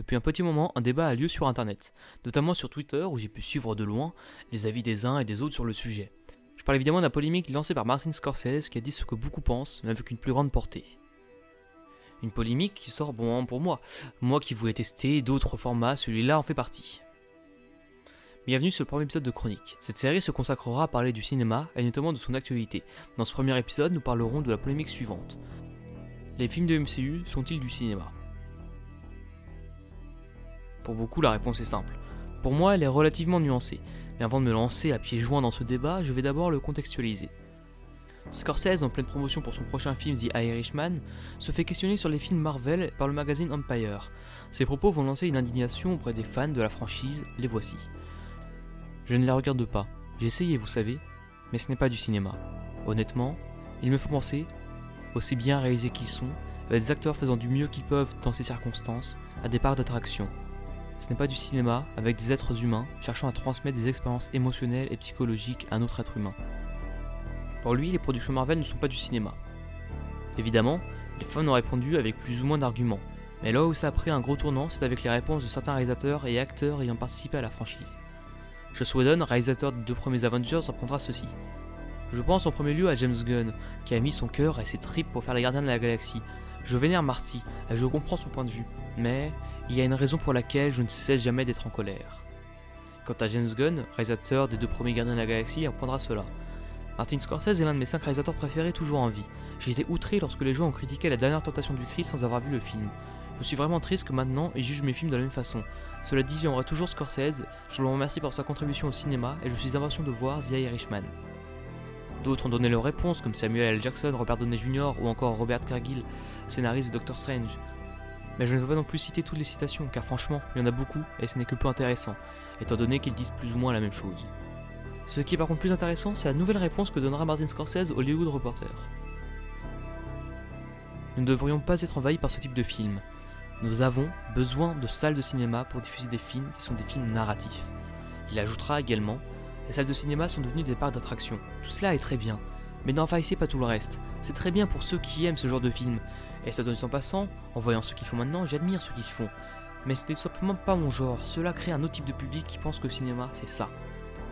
Depuis un petit moment, un débat a lieu sur internet, notamment sur Twitter où j'ai pu suivre de loin les avis des uns et des autres sur le sujet. Je parle évidemment de la polémique lancée par Martin Scorsese qui a dit ce que beaucoup pensent, mais avec une plus grande portée. Une polémique qui sort bon pour moi qui voulais tester d'autres formats, celui-là en fait partie. Bienvenue sur le premier épisode de Chronique. Cette série se consacrera à parler du cinéma et notamment de son actualité. Dans ce premier épisode, nous parlerons de la polémique suivante. Les films de MCU sont-ils du cinéma ? Pour beaucoup, la réponse est simple. Pour moi, elle est relativement nuancée. Mais avant de me lancer à pieds joints dans ce débat, je vais d'abord le contextualiser. Scorsese, en pleine promotion pour son prochain film The Irishman, se fait questionner sur les films Marvel par le magazine Empire. Ses propos vont lancer une indignation auprès des fans de la franchise, les voici. Je ne les regarde pas, j'ai essayé vous savez, mais ce n'est pas du cinéma. Honnêtement, ils me font penser, aussi bien réalisés qu'ils sont, à des acteurs faisant du mieux qu'ils peuvent dans ces circonstances, à des parcs d'attraction. Ce n'est pas du cinéma avec des êtres humains cherchant à transmettre des expériences émotionnelles et psychologiques à un autre être humain. Pour lui, les productions Marvel ne sont pas du cinéma. Évidemment, les fans ont répondu avec plus ou moins d'arguments, mais là où ça a pris un gros tournant, c'est avec les réponses de certains réalisateurs et acteurs ayant participé à la franchise. Joss Whedon, réalisateur des deux premiers Avengers, reprendra ceci. Je pense en premier lieu à James Gunn, qui a mis son cœur et ses tripes pour faire les Gardiens de la Galaxie. Je vénère Marty, et je comprends son point de vue, mais il y a une raison pour laquelle je ne cesse jamais d'être en colère. Quant à James Gunn, réalisateur des deux premiers Gardiens de la Galaxie, il reprendra cela. Martin Scorsese est l'un de mes 5 réalisateurs préférés toujours en vie. J'ai été outré lorsque les gens ont critiqué La Dernière Tentation du Christ sans avoir vu le film. Je suis vraiment triste que maintenant ils jugent mes films de la même façon. Cela dit, j'aimerais toujours Scorsese, je le remercie pour sa contribution au cinéma et je suis impatient de voir The Irishman. D'autres ont donné leurs réponses comme Samuel L. Jackson, Robert Downey Jr. ou encore Robert Cargill, scénariste de Doctor Strange. Mais je ne veux pas non plus citer toutes les citations car franchement, il y en a beaucoup et ce n'est que peu intéressant, étant donné qu'ils disent plus ou moins la même chose. Ce qui est par contre plus intéressant, c'est la nouvelle réponse que donnera Martin Scorsese au Hollywood Reporter. Nous ne devrions pas être envahis par ce type de film. Nous avons besoin de salles de cinéma pour diffuser des films qui sont des films narratifs. Il ajoutera également, les salles de cinéma sont devenues des parcs d'attractions. Tout cela est très bien, mais n'envahissez pas tout le reste. C'est très bien pour ceux qui aiment ce genre de film. Et ça donne en passant, en voyant ce qu'ils font maintenant, j'admire ce qu'ils font. Mais ce n'est tout simplement pas mon genre, cela crée un autre type de public qui pense que le cinéma c'est ça.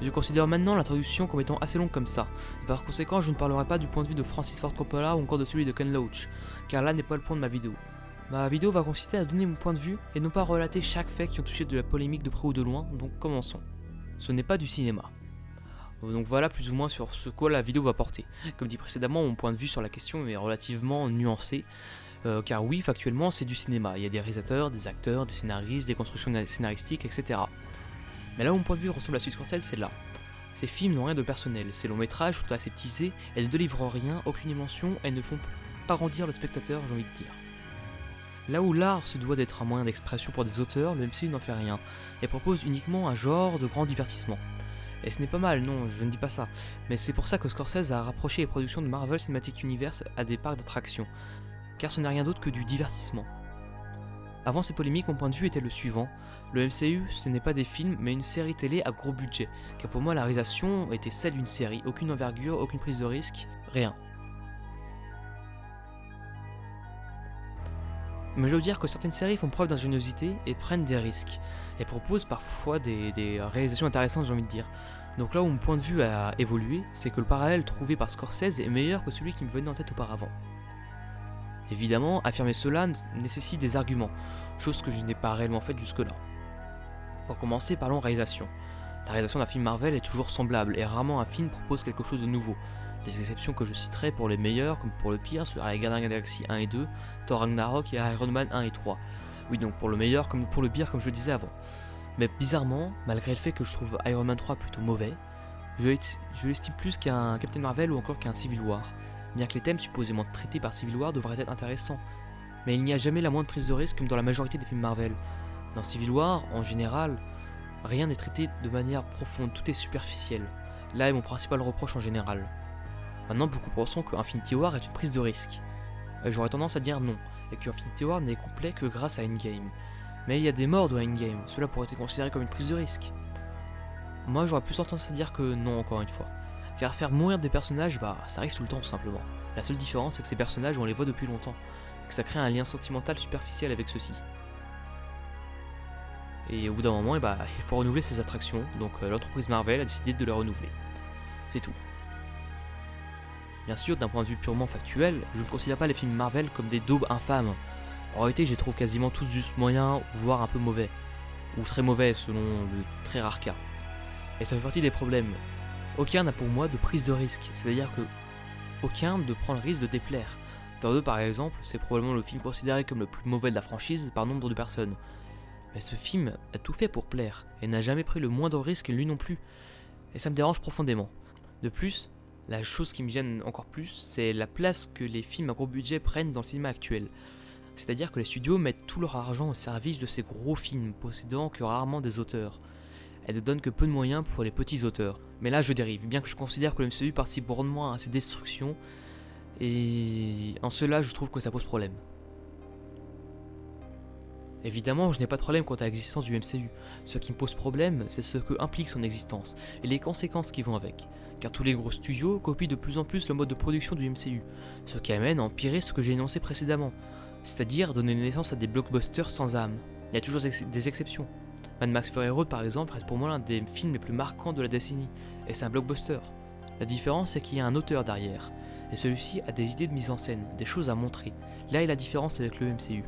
Je considère maintenant l'introduction comme étant assez longue comme ça, et par conséquent je ne parlerai pas du point de vue de Francis Ford Coppola ou encore de celui de Ken Loach, car là n'est pas le point de ma vidéo. Ma vidéo va consister à donner mon point de vue et non pas relater chaque fait qui ont touché de la polémique de près ou de loin, donc commençons. Ce n'est pas du cinéma. Donc voilà plus ou moins sur ce quoi la vidéo va porter. Comme dit précédemment, mon point de vue sur la question est relativement nuancé, car oui, factuellement c'est du cinéma, il y a des réalisateurs, des acteurs, des scénaristes, des constructions scénaristiques, etc. Mais là où mon point de vue ressemble à celui de Scorsese, c'est là. Ces films n'ont rien de personnel, ces longs métrages sont aseptisés, elles ne délivrent rien, aucune émotion, elles ne font pas grandir le spectateur, j'ai envie de dire. Là où l'art se doit d'être un moyen d'expression pour des auteurs, le MCU n'en fait rien, et propose uniquement un genre de grand divertissement. Et ce n'est pas mal, non, je ne dis pas ça, mais c'est pour ça que Scorsese a rapproché les productions de Marvel Cinematic Universe à des parcs d'attractions, car ce n'est rien d'autre que du divertissement. Avant ces polémiques, mon point de vue était le suivant. Le MCU, ce n'est pas des films, mais une série télé à gros budget. Car pour moi, la réalisation était celle d'une série. Aucune envergure, aucune prise de risque, rien. Mais je veux dire que certaines séries font preuve d'ingéniosité et prennent des risques. Elles proposent parfois des réalisations intéressantes, j'ai envie de dire. Donc là où mon point de vue a évolué, c'est que le parallèle trouvé par Scorsese est meilleur que celui qui me venait en tête auparavant. Évidemment, affirmer cela nécessite des arguments, chose que je n'ai pas réellement faite jusque-là. Pour commencer, parlons réalisation. La réalisation d'un film Marvel est toujours semblable, et rarement un film propose quelque chose de nouveau. Les exceptions que je citerai pour les meilleurs comme pour le pire seraient les Gardiens de la Galaxie 1 et 2, Thor Ragnarok et Iron Man 1 et 3. Oui, donc pour le meilleur comme pour le pire comme je le disais avant. Mais bizarrement, malgré le fait que je trouve Iron Man 3 plutôt mauvais, je l'estime plus qu'un Captain Marvel ou encore qu'un Civil War. Bien que les thèmes supposément traités par Civil War devraient être intéressants. Mais il n'y a jamais la moindre prise de risque comme dans la majorité des films Marvel. Dans Civil War, en général, rien n'est traité de manière profonde, tout est superficiel. Là est mon principal reproche en général. Maintenant, beaucoup pensent que Infinity War est une prise de risque. J'aurais tendance à dire non, et que Infinity War n'est complet que grâce à Endgame. Mais il y a des morts dans Endgame, cela pourrait être considéré comme une prise de risque. Moi j'aurais plus tendance à dire que non encore une fois. Car faire mourir des personnages, ça arrive tout le temps tout simplement. La seule différence c'est que ces personnages on les voit depuis longtemps, et que ça crée un lien sentimental superficiel avec ceux-ci. Et au bout d'un moment, il faut renouveler ces attractions, donc l'entreprise Marvel a décidé de les renouveler. C'est tout. Bien sûr, d'un point de vue purement factuel, je ne considère pas les films Marvel comme des daubes infâmes. En réalité, je les trouve quasiment tous juste moyens, voire un peu mauvais. Ou très mauvais selon le très rare cas. Et ça fait partie des problèmes. Aucun n'a pour moi de prise de risque, c'est-à-dire que aucun ne prend le risque de déplaire. Thor 2 par exemple, c'est probablement le film considéré comme le plus mauvais de la franchise par nombre de personnes. Mais ce film a tout fait pour plaire, et n'a jamais pris le moindre risque lui non plus. Et ça me dérange profondément. De plus, la chose qui me gêne encore plus, c'est la place que les films à gros budget prennent dans le cinéma actuel. C'est-à-dire que les studios mettent tout leur argent au service de ces gros films, possédant que rarement des auteurs. Elles ne donnent que peu de moyens pour les petits auteurs. Mais là je dérive, bien que je considère que le MCU participe grandement à ces destructions, et en cela je trouve que ça pose problème. Évidemment, je n'ai pas de problème quant à l'existence du MCU. Ce qui me pose problème, c'est ce que implique son existence, et les conséquences qui vont avec. Car tous les gros studios copient de plus en plus le mode de production du MCU, ce qui amène à empirer ce que j'ai énoncé précédemment, c'est-à-dire donner naissance à des blockbusters sans âme. Il y a toujours des exceptions. Mad Max Fury Road par exemple reste pour moi l'un des films les plus marquants de la décennie, et c'est un blockbuster. La différence c'est qu'il y a un auteur derrière, et celui-ci a des idées de mise en scène, des choses à montrer. Là est la différence avec le MCU.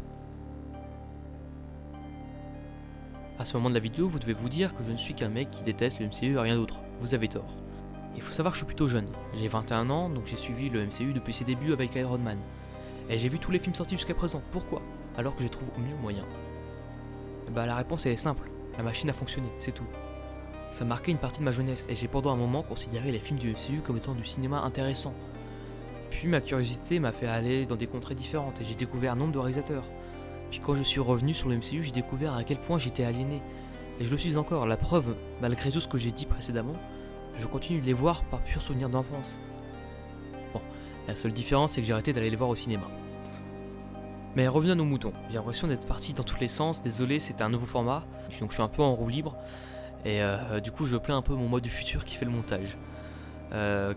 À ce moment de la vidéo, vous devez vous dire que je ne suis qu'un mec qui déteste le MCU et rien d'autre. Vous avez tort. Il faut savoir que je suis plutôt jeune. J'ai 21 ans, donc j'ai suivi le MCU depuis ses débuts avec Iron Man. Et j'ai vu tous les films sortis jusqu'à présent. Pourquoi? Alors que je les trouve au mieux moyen. La réponse elle est simple. La machine a fonctionné, c'est tout. Ça marquait une partie de ma jeunesse et j'ai pendant un moment considéré les films du MCU comme étant du cinéma intéressant. Puis ma curiosité m'a fait aller dans des contrées différentes et j'ai découvert un nombre de réalisateurs. Puis quand je suis revenu sur le MCU, j'ai découvert à quel point j'étais aliéné. Et je le suis encore, la preuve, malgré tout ce que j'ai dit précédemment, je continue de les voir par pur souvenir d'enfance. Bon, la seule différence c'est que j'ai arrêté d'aller les voir au cinéma. Mais revenons à nos moutons, j'ai l'impression d'être parti dans tous les sens, désolé c'était un nouveau format, donc je suis un peu en roue libre, et du coup je plains un peu mon moi du futur qui fait le montage,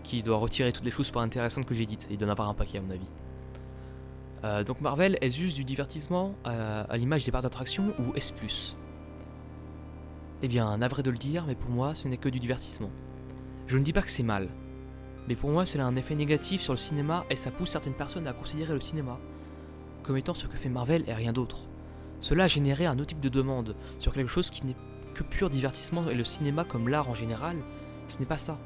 qui doit retirer toutes les choses pas intéressantes que j'ai dites, il doit en avoir un paquet à mon avis. Donc Marvel, est-ce juste du divertissement à l'image des parcs d'attraction ou est-ce plus? Eh bien, navré de le dire, mais pour moi, ce n'est que du divertissement. Je ne dis pas que c'est mal, mais pour moi, cela a un effet négatif sur le cinéma et ça pousse certaines personnes à considérer le cinéma comme étant ce que fait Marvel et rien d'autre. Cela a généré un autre type de demande sur quelque chose qui n'est que pur divertissement et le cinéma comme l'art en général, ce n'est pas ça.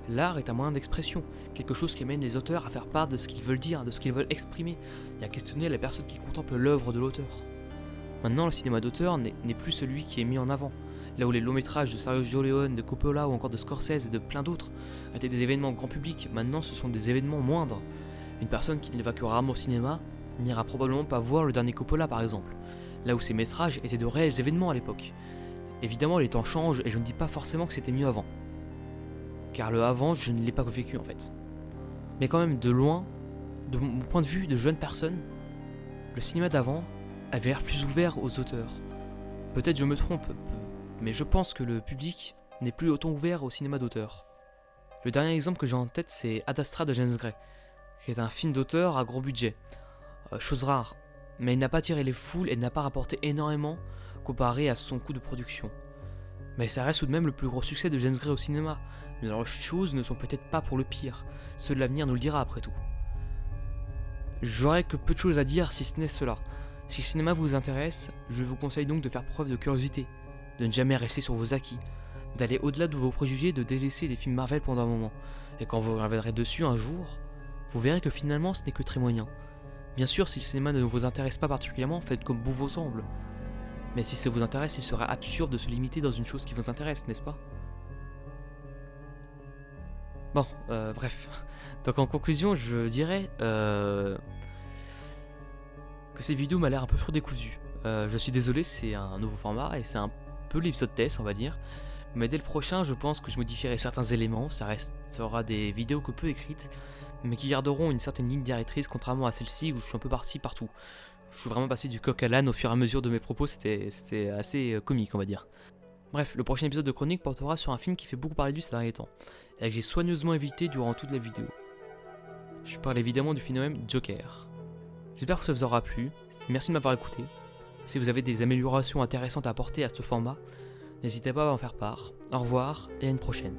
L'art est un moyen d'expression, quelque chose qui amène les auteurs à faire part de ce qu'ils veulent dire, de ce qu'ils veulent exprimer, et à questionner la personne qui contemple l'œuvre de l'auteur. Maintenant, le cinéma d'auteur n'est plus celui qui est mis en avant, là où les longs métrages de Sergio Leone, de Coppola ou encore de Scorsese et de plein d'autres étaient des événements grand public, maintenant ce sont des événements moindres. Une personne qui ne va que rarement au cinéma n'ira probablement pas voir le dernier Coppola par exemple, là où ces métrages étaient de réels événements à l'époque. Évidemment, les temps changent et je ne dis pas forcément que c'était mieux avant. Car le avant, je ne l'ai pas vécu en fait. Mais quand même, de loin, de mon point de vue de jeune personne, le cinéma d'avant avait l'air plus ouvert aux auteurs. Peut-être je me trompe, mais je pense que le public n'est plus autant ouvert au cinéma d'auteur. Le dernier exemple que j'ai en tête, c'est Ad Astra de James Gray, qui est un film d'auteur à gros budget. Chose rare, mais il n'a pas attiré les foules et n'a pas rapporté énormément comparé à son coût de production. Mais ça reste tout de même le plus gros succès de James Gray au cinéma. Mais leurs choses ne sont peut-être pas pour le pire. Ceux de l'avenir nous le dira après tout. J'aurais que peu de choses à dire si ce n'est cela. Si le cinéma vous intéresse, je vous conseille donc de faire preuve de curiosité, de ne jamais rester sur vos acquis, d'aller au-delà de vos préjugés, de délaisser les films Marvel pendant un moment. Et quand vous reviendrez dessus un jour, vous verrez que finalement ce n'est que très moyen. Bien sûr, si le cinéma ne vous intéresse pas particulièrement, faites comme bon vous semble. Mais si ça vous intéresse, il serait absurde de se limiter dans une chose qui vous intéresse, n'est-ce pas? Bon, bref. Donc en conclusion, je dirais que cette vidéo m'a l'air un peu trop décousue. Je suis désolé, c'est un nouveau format et c'est un peu l'épisode test, on va dire. Mais dès le prochain, je pense que je modifierai certains éléments. Ça restera des vidéos que peu écrites, mais qui garderont une certaine ligne directrice, contrairement à celle-ci où je suis un peu parti partout. Je suis vraiment passé du coq à l'âne au fur et à mesure de mes propos, c'était assez comique, on va dire. Bref, le prochain épisode de Chronique portera sur un film qui fait beaucoup parler de lui ces derniers temps, et que j'ai soigneusement évité durant toute la vidéo. Je parle évidemment du phénomène Joker. J'espère que ça vous aura plu, merci de m'avoir écouté. Si vous avez des améliorations intéressantes à apporter à ce format, n'hésitez pas à en faire part. Au revoir et à une prochaine.